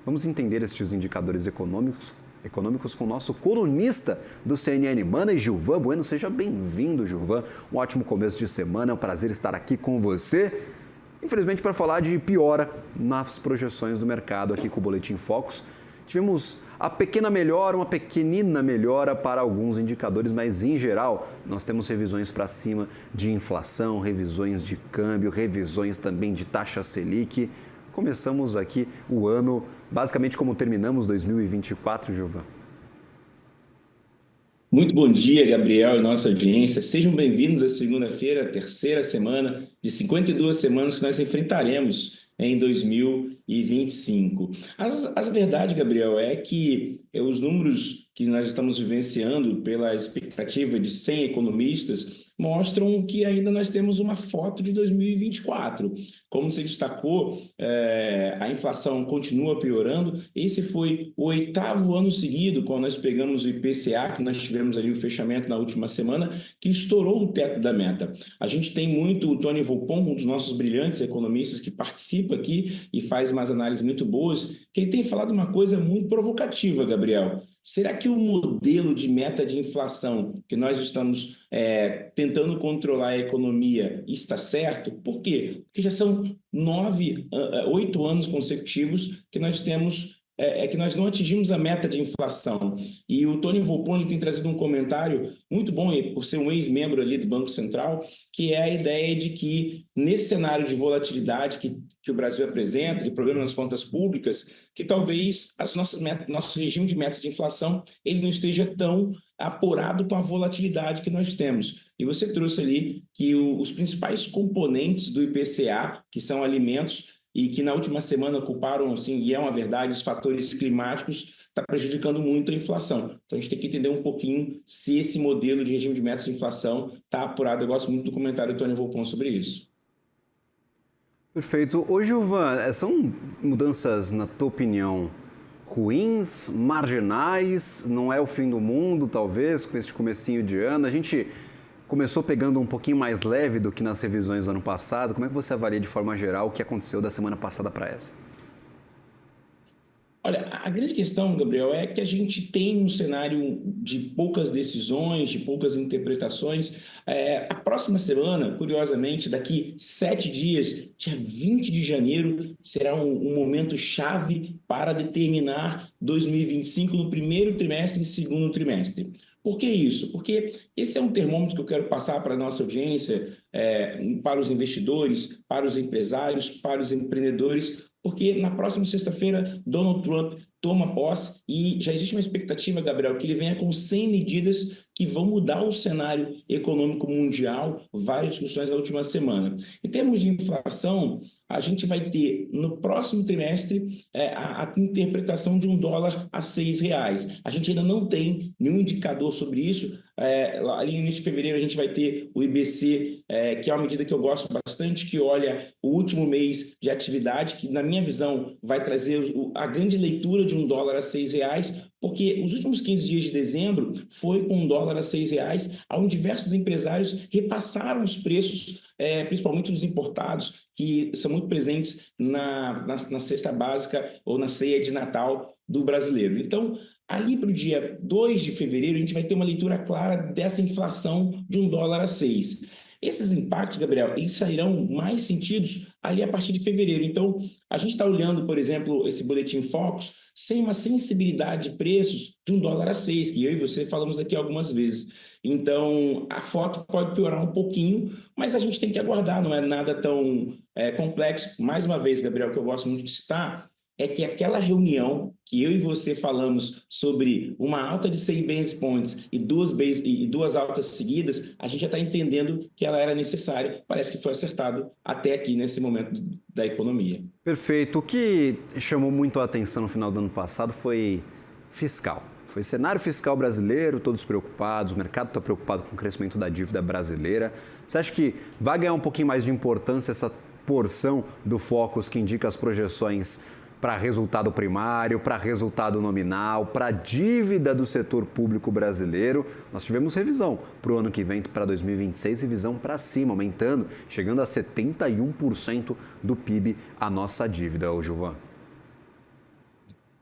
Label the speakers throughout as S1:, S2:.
S1: Vamos entender estes indicadores econômicos com o nosso colunista do CNN Money, Gilvan Bueno. Seja bem-vindo, Gilvan. Um ótimo começo de semana, é um prazer estar aqui com você. Infelizmente, para falar de piora nas projeções do mercado aqui com o Boletim Focus, tivemos a pequena melhora, uma pequenina melhora para alguns indicadores, mas em geral nós temos revisões para cima de inflação, revisões de câmbio, revisões também de taxa Selic. Começamos aqui o ano basicamente como terminamos 2024, Gilvan.
S2: Muito bom dia, Gabriel e nossa audiência. Sejam bem-vindos à segunda-feira, a terceira semana de 52 semanas que nós enfrentaremos em 2025. A verdade, Gabriel, é que os números que nós estamos vivenciando pela expectativa de 100 economistas mostram que ainda nós temos uma foto de 2024. Como você destacou, a inflação continua piorando. Esse foi o 8º ano seguido, quando nós pegamos o IPCA, que nós tivemos ali o fechamento na última semana, que estourou o teto da meta. A gente tem muito o Tony Volpon, um dos nossos brilhantes economistas que participa aqui e faz umas análises muito boas, que ele tem falado uma coisa muito provocativa, Gabriel. Será que o modelo de meta de inflação que nós estamos tentando controlar a economia está certo? Por quê? Porque já são 8 anos consecutivos que nós temos que nós não atingimos a meta de inflação. E o Tony Volpon tem trazido um comentário muito bom, por ser um ex-membro ali do Banco Central, que é a ideia de que, nesse cenário de volatilidade que o Brasil apresenta, de problema nas contas públicas, que talvez nosso regime de metas de inflação ele não esteja tão apurado com a volatilidade que nós temos. E você trouxe ali que os principais componentes do IPCA, que são alimentos, e que na última semana ocuparam, assim, e é uma verdade, os fatores climáticos está prejudicando muito a inflação. Então, a gente tem que entender um pouquinho se esse modelo de regime de metas de inflação está apurado. Eu gosto muito do comentário do Tony Volpon sobre isso.
S1: Perfeito. Ô, Gilvan, são mudanças, na tua opinião, ruins, marginais? Não é o fim do mundo, talvez, com esse comecinho de ano? A gente começou pegando um pouquinho mais leve do que nas revisões do ano passado. Como é que você avalia de forma geral o que aconteceu da semana passada para essa?
S2: Olha, a grande questão, Gabriel, é que a gente tem um cenário de poucas decisões, de poucas interpretações. A próxima semana, curiosamente, daqui 7 dias, dia 20 de janeiro, será um momento chave para determinar 2025 no primeiro trimestre e segundo trimestre. Por que isso? Porque esse é um termômetro que eu quero passar para a nossa audiência, para os investidores, para os empresários, para os empreendedores, porque na próxima sexta-feira, Donald Trump toma posse e já existe uma expectativa, Gabriel, que ele venha com 100 medidas que vão mudar o cenário econômico mundial, várias discussões na última semana. Em termos de inflação, a gente vai ter no próximo trimestre a interpretação de $1 a R$6. A gente ainda não tem nenhum indicador sobre isso. Ali no início de fevereiro a gente vai ter o IBC, que é uma medida que eu gosto bastante, que olha o último mês de atividade, que na minha visão vai trazer a grande leitura de $1 a R$6, porque os últimos 15 dias de dezembro foi com $1 a R$6, onde diversos empresários repassaram os preços, principalmente dos importados, que são muito presentes na cesta básica ou na ceia de Natal do brasileiro. Então, ali para o dia 2 de fevereiro, a gente vai ter uma leitura clara dessa inflação de $1 a R$6. Esses impactos, Gabriel, eles sairão mais sentidos ali a partir de fevereiro. Então, a gente está olhando, por exemplo, esse Boletim Focus sem uma sensibilidade de preços de $1 a R$6, que eu e você falamos aqui algumas vezes. Então, a foto pode piorar um pouquinho, mas a gente tem que aguardar, não é nada tão complexo. Mais uma vez, Gabriel, que eu gosto muito de citar, é que aquela reunião que eu e você falamos sobre uma alta de 100 base points e duas altas seguidas, a gente já está entendendo que ela era necessária. Parece que foi acertado até aqui nesse momento da economia.
S1: Perfeito. O que chamou muito a atenção no final do ano passado foi fiscal. Foi cenário fiscal brasileiro, todos preocupados, o mercado está preocupado com o crescimento da dívida brasileira. Você acha que vai ganhar um pouquinho mais de importância essa porção do Focus que indica as projeções para resultado primário, para resultado nominal, para a dívida do setor público brasileiro? Nós tivemos revisão para o ano que vem, para 2026, revisão para cima, aumentando, chegando a 71% do PIB a nossa dívida, Gilvan.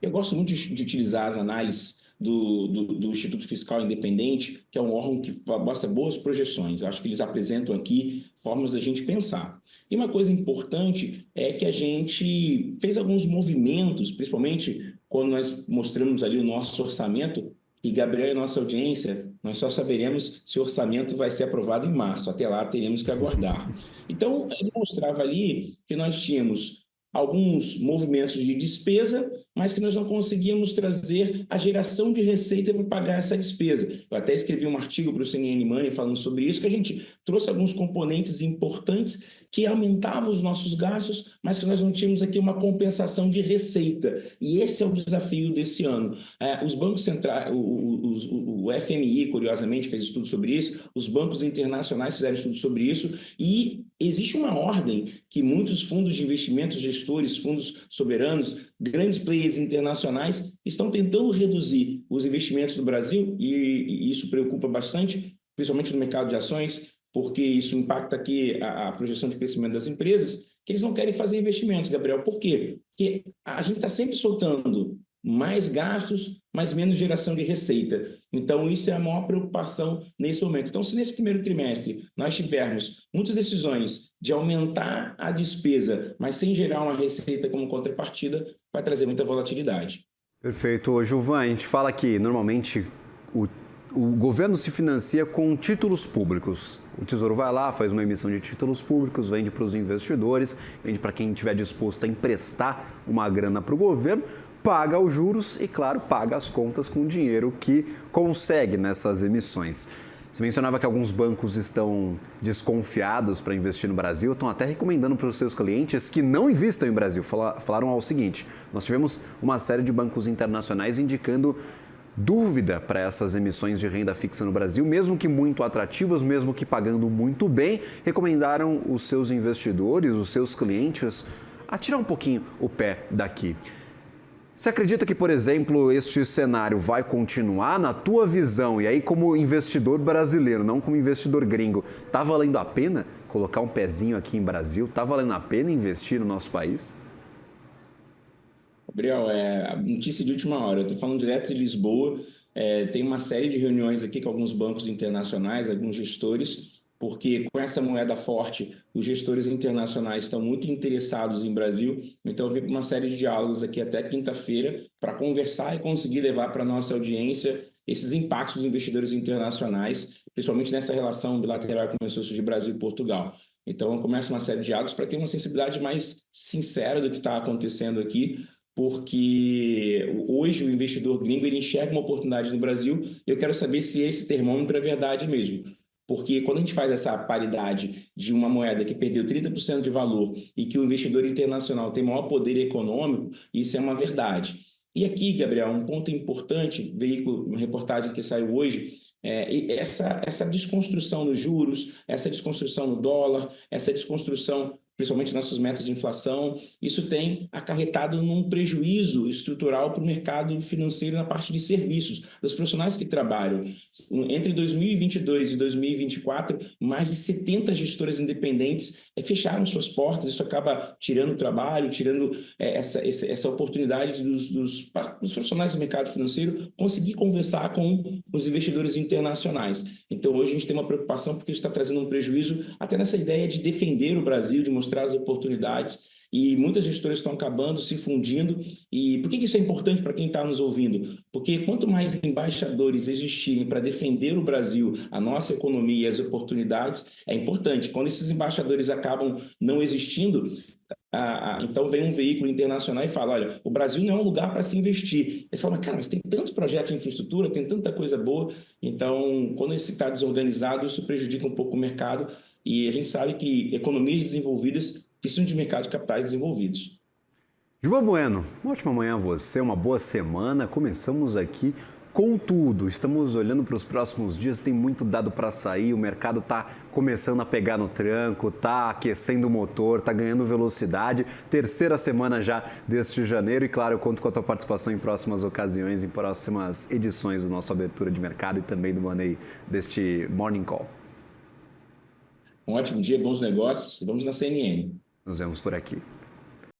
S2: Eu gosto muito de utilizar as análises do Instituto Fiscal Independente, que é um órgão que mostra boas projeções. Eu acho que eles apresentam aqui formas da gente pensar. E uma coisa importante é que a gente fez alguns movimentos, principalmente quando nós mostramos ali o nosso orçamento, e Gabriel e nossa audiência, nós só saberemos se o orçamento vai ser aprovado em março. Até lá, teremos que aguardar. Então, ele mostrava ali que nós tínhamos alguns movimentos de despesa, mas que nós não conseguíamos trazer a geração de receita para pagar essa despesa. Eu até escrevi um artigo para o CNN Money falando sobre isso, que a gente trouxe alguns componentes importantes que aumentavam os nossos gastos, mas que nós não tínhamos aqui uma compensação de receita. E esse é o desafio desse ano. Os bancos centrais, o FMI, curiosamente, fez estudo sobre isso, os bancos internacionais fizeram estudo sobre isso, e existe uma ordem que muitos fundos de investimentos, gestores, fundos soberanos, grandes players internacionais estão tentando reduzir os investimentos do Brasil, e isso preocupa bastante, principalmente no mercado de ações, porque isso impacta aqui a projeção de crescimento das empresas, que eles não querem fazer investimentos, Gabriel. Por quê? Porque a gente está sempre soltando mais gastos, mas menos geração de receita. Então, isso é a maior preocupação nesse momento. Então, se nesse primeiro trimestre nós tivermos muitas decisões de aumentar a despesa, mas sem gerar uma receita como contrapartida, vai trazer muita volatilidade.
S1: Perfeito. Gilvan, a gente fala que normalmente o governo se financia com títulos públicos. O Tesouro vai lá, faz uma emissão de títulos públicos, vende para os investidores, vende para quem estiver disposto a emprestar uma grana para o governo, paga os juros e, claro, paga as contas com o dinheiro que consegue nessas emissões. Você mencionava que alguns bancos estão desconfiados para investir no Brasil, estão até recomendando para os seus clientes que não invistam em Brasil. Falaram o seguinte: nós tivemos uma série de bancos internacionais indicando dúvida para essas emissões de renda fixa no Brasil, mesmo que muito atrativas, mesmo que pagando muito bem, recomendaram os seus investidores, os seus clientes, a tirar um pouquinho o pé daqui. Você acredita que, por exemplo, este cenário vai continuar na tua visão? E aí, como investidor brasileiro, não como investidor gringo, está valendo a pena colocar um pezinho aqui em Brasil? Está valendo a pena investir no nosso país?
S2: Gabriel, notícia de última hora. Eu estou falando direto de Lisboa. Tem uma série de reuniões aqui com alguns bancos internacionais, alguns gestores, porque com essa moeda forte, os gestores internacionais estão muito interessados em Brasil. Então, eu vim com uma série de diálogos aqui até quinta-feira para conversar e conseguir levar para a nossa audiência esses impactos dos investidores internacionais, principalmente nessa relação bilateral que começou a surgir Brasil e Portugal. Então, começa uma série de diálogos para ter uma sensibilidade mais sincera do que está acontecendo aqui, porque hoje o investidor gringo ele enxerga uma oportunidade no Brasil. Eu quero saber se esse termômetro é verdade mesmo. Porque quando a gente faz essa paridade de uma moeda que perdeu 30% de valor e que o investidor internacional tem maior poder econômico, isso é uma verdade. E aqui, Gabriel, um ponto importante, veículo, uma reportagem que saiu hoje, essa desconstrução nos juros, essa desconstrução no dólar, essa desconstrução principalmente nossas metas de inflação, isso tem acarretado num prejuízo estrutural para o mercado financeiro na parte de serviços, dos profissionais que trabalham. Entre 2022 e 2024, mais de 70 gestoras independentes fecharam suas portas. Isso acaba tirando o trabalho, tirando essa oportunidade dos profissionais do mercado financeiro conseguir conversar com os investidores internacionais. Então, hoje a gente tem uma preocupação porque isso está trazendo um prejuízo até nessa ideia de defender o Brasil, de mostrar as oportunidades, e muitas gestoras estão acabando, se fundindo. E por que isso é importante para quem está nos ouvindo? Porque quanto mais embaixadores existirem para defender o Brasil, a nossa economia e as oportunidades, é importante. Quando esses embaixadores acabam não existindo, então vem um veículo internacional e fala, olha, o Brasil não é um lugar para se investir. Eles falam, cara, mas tem tanto projeto de infraestrutura, tem tanta coisa boa. Então, quando esse está desorganizado, isso prejudica um pouco o mercado. E a gente sabe que economias desenvolvidas precisam de mercado de capitais desenvolvidos.
S1: Gilvan Bueno, uma ótima manhã a você, uma boa semana. Começamos aqui com tudo. Estamos olhando para os próximos dias, tem muito dado para sair, o mercado está começando a pegar no tranco, está aquecendo o motor, está ganhando velocidade. Terceira semana já deste janeiro e, claro, eu conto com a tua participação em próximas ocasiões, em próximas edições do nosso Abertura de Mercado e também do Money deste Morning Call.
S2: Um ótimo dia, bons negócios. Vamos na CNN.
S1: Nos vemos por aqui.